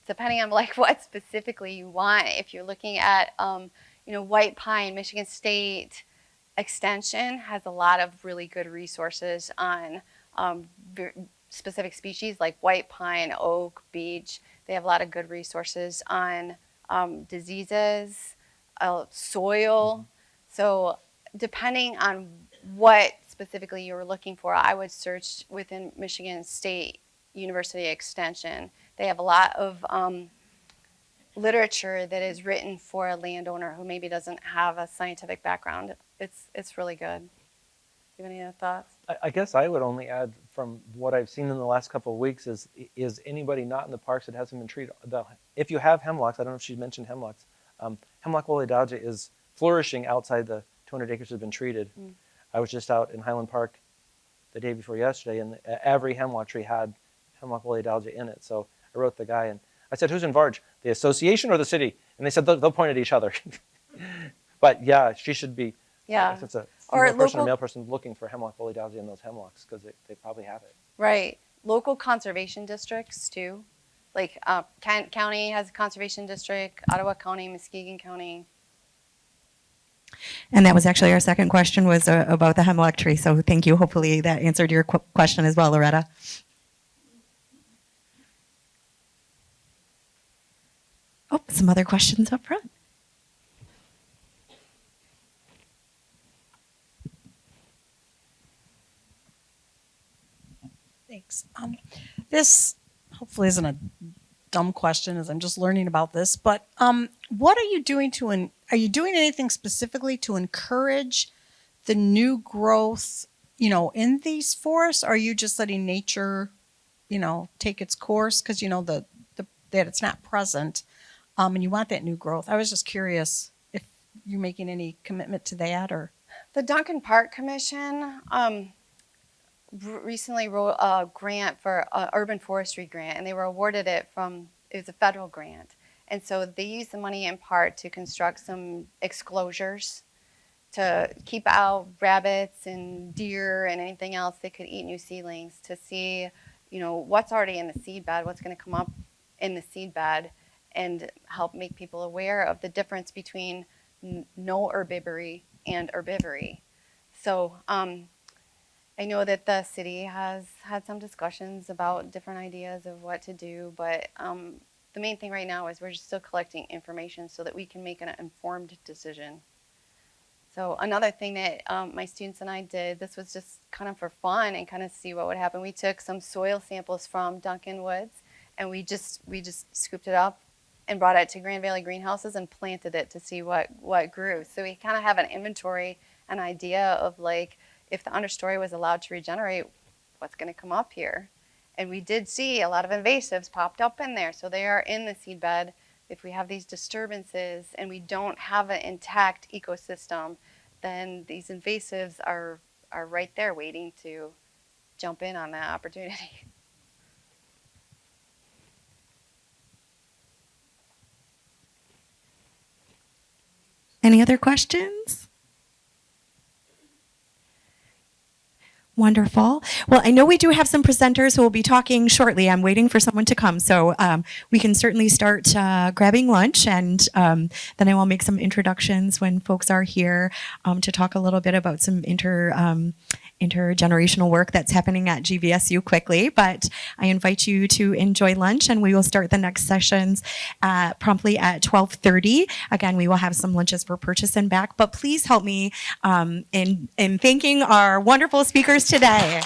depending on like what specifically you want. If you're looking at, white pine, Michigan State Extension has a lot of really good resources on specific species like white pine, oak, beech. They have a lot of good resources on diseases, soil. So depending on what specifically you were looking for, I would search within Michigan State University Extension. They have a lot of literature that is written for a landowner who maybe doesn't have a scientific background. It's really good. Do you have any other thoughts? I guess I would only add, from what I've seen in the last couple of weeks, is anybody not in the parks that hasn't been treated. If you have hemlocks, I don't know if she mentioned hemlocks. Hemlock woollyalgia is flourishing outside the 200 acres that have been treated. I was just out in Highland Park the day before yesterday, and every hemlock tree had hemlock woollyalgia in it. So I wrote the guy, and I said, "Who's in charge, the association or the city?" And they said they'll point at each other. But yeah, she should be. Yeah. If it's a Or female person or local- male person looking for hemlock woollyalgia in those hemlocks, because they probably have it. Right. Local conservation districts too. Like Kent County has a conservation district, Ottawa County, Muskegon County. And that was actually our second question, was about the hemlock tree. So thank you. Hopefully that answered your question as well, Loretta. Oh, some other questions up front. Thanks. This hopefully isn't a dumb question, as I'm just learning about this, but what are you doing are you doing anything specifically to encourage the new growth, in these forests? Or are you just letting nature, take its course because that it's not present, and you want that new growth? I was just curious if you're making any commitment to that, or. The Duncan Park Commission recently wrote a grant for an urban forestry grant, and they were awarded it was a federal grant. And so they used the money in part to construct some exclosures to keep out rabbits and deer and anything else that could eat new seedlings, to see, what's already in the seed bed, what's going to come up in the seed bed, and help make people aware of the difference between no herbivory and herbivory. So I know that the city has had some discussions about different ideas of what to do, but the main thing right now is we're just still collecting information so that we can make an informed decision. So another thing that my students and I did, this was just kind of for fun and kind of see what would happen. We took some soil samples from Duncan Woods, and we just scooped it up and brought it to Grand Valley Greenhouses and planted it to see what grew. So we kind of have an inventory, an idea of like, if the understory was allowed to regenerate, what's going to come up here? And we did see a lot of invasives popped up in there. So they are in the seed bed. If we have these disturbances and we don't have an intact ecosystem, then these invasives are right there waiting to jump in on that opportunity. Any other questions? Wonderful. Well, I know we do have some presenters who will be talking shortly. I'm waiting for someone to come. So we can certainly start grabbing lunch, and then I will make some introductions when folks are here to talk a little bit about some intergenerational work that's happening at GVSU quickly. But I invite you to enjoy lunch, and we will start the next sessions promptly at 12:30. Again, we will have some lunches for purchase and back, but please help me in thanking our wonderful speakers today.